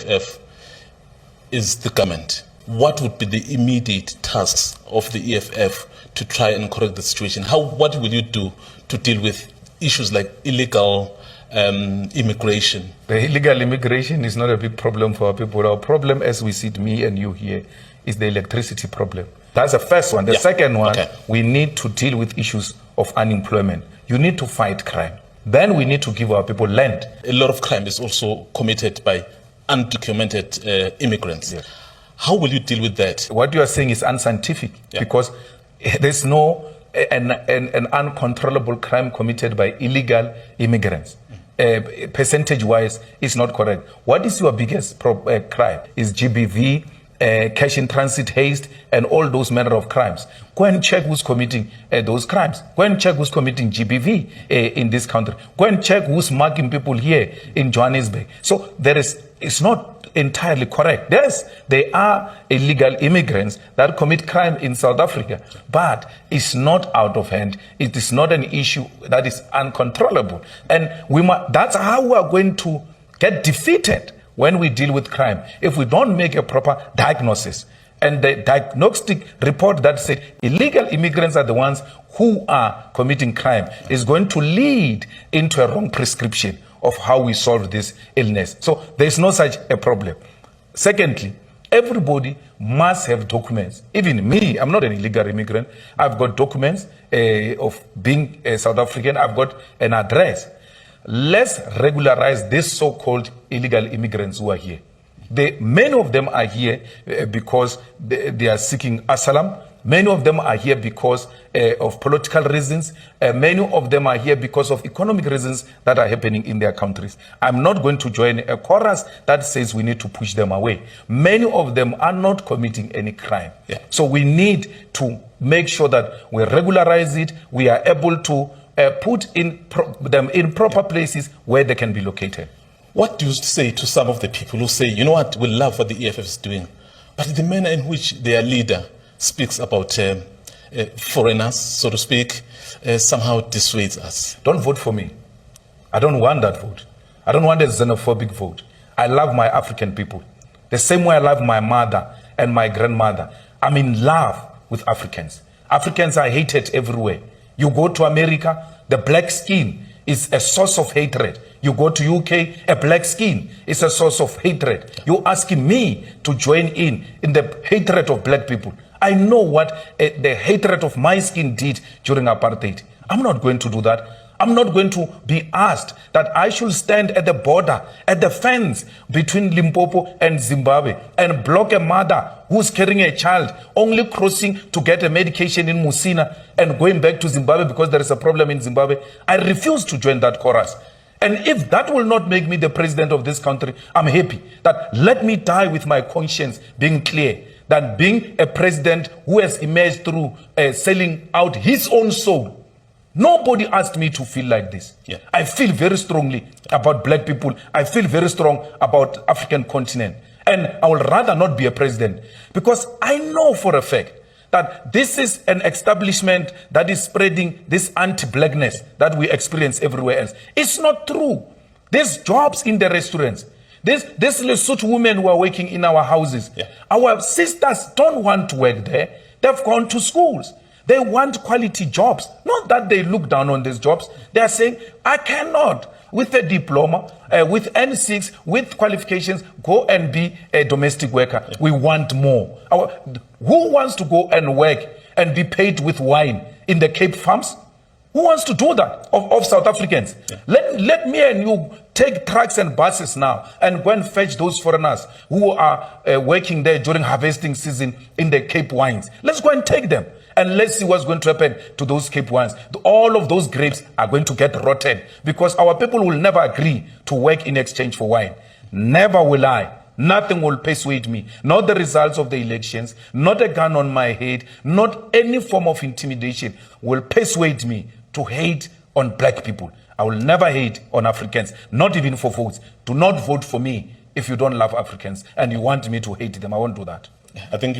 EFF is the government. What would be the immediate tasks of the EFF to try and correct the situation? What will you do to deal with issues like illegal immigration? The illegal immigration is not a big problem for our people. Our problem, as we see it, me and you here, is the electricity problem. That's the first one. The second one, we need to deal with issues of unemployment. You need to fight crime. Then we need to give our people land. A lot of crime is also committed by undocumented immigrants. Yes. How will you deal with that? What you are saying is unscientific because there's no an uncontrollable crime committed by illegal immigrants. Percentage-wise, it's not correct. What is your biggest crime? Is GBV, cash in transit, haste, and all those manner of crimes. Go and check who's committing those crimes. Go and check who's committing GBV in this country. Go and check who's mugging people here in Johannesburg. So it's not entirely correct. Yes, there are illegal immigrants that commit crime in South Africa, but it's not out of hand. It is not an issue that is uncontrollable. And that's how we are going to get defeated when we deal with crime. If we don't make a proper diagnosis, and the diagnostic report that said illegal immigrants are the ones who are committing crime is going to lead into a wrong prescription of how we solve this illness. So there's no such a problem. Secondly, everybody must have documents. Even me, I'm not an illegal immigrant. I've got documents of being a South African. I've got an address. Let's regularize these so-called illegal immigrants who are here. Many of them are here because they are seeking asylum. Many of them are here because of political reasons. Many of them are here because of economic reasons that are happening in their countries. I'm not going to join a chorus that says we need to push them away. Many of them are not committing any crime. So we need to make sure that we regularize it. We are able to put them in proper places where they can be located. What do you say to some of the people who say, you know what, we love what the EFF is doing, but the manner in which their leader speaks about foreigners, so to speak, somehow dissuades us? Don't vote for me. I don't want that vote. I don't want a xenophobic vote. I love my African people. The same way I love my mother and my grandmother. I'm in love with Africans. Africans are hated everywhere. You go to America, the black skin is a source of hatred. You go to UK, a black skin is a source of hatred. You're asking me to join in the hatred of black people. I know what the hatred of my skin did during apartheid. I'm not going to do that. I'm not going to be asked that I should stand at the border, at the fence between Limpopo and Zimbabwe and block a mother who's carrying a child, only crossing to get a medication in Musina and going back to Zimbabwe because there is a problem in Zimbabwe. I refuse to join that chorus. And if that will not make me the president of this country, I'm happy that let me die with my conscience being clear than being a president who has emerged through selling out his own soul. Nobody asked me to feel like this. I feel very strongly about black people. I feel very strong about African continent. And I would rather not be a president because I know for a fact that this is an establishment that is spreading this anti-blackness that we experience everywhere else. It's not true. There's jobs in the restaurants. There's Lesotho women who are working in our houses. Our sisters don't want to work there. They've gone to schools. They want quality jobs. Not that they look down on these jobs. They are saying, I cannot, with a diploma, with N6, with qualifications, go and be a domestic worker. We want more. Who wants to go and work and be paid with wine in the Cape Farms? Who wants to do that of South Africans? Let me and you take trucks and buses now and go and fetch those foreigners who are working there during harvesting season in the Cape wines. Let's go and take them. And let's see what's going to happen to those Cape wines. All of those grapes are going to get rotten because our people will never agree to work in exchange for wine. Never will I. Nothing will persuade me. Not the results of the elections, not a gun on my head, not any form of intimidation will persuade me to hate on black people. I will never hate on Africans, not even for votes. Do not vote for me if you don't love Africans and you want me to hate them. I won't do that. I think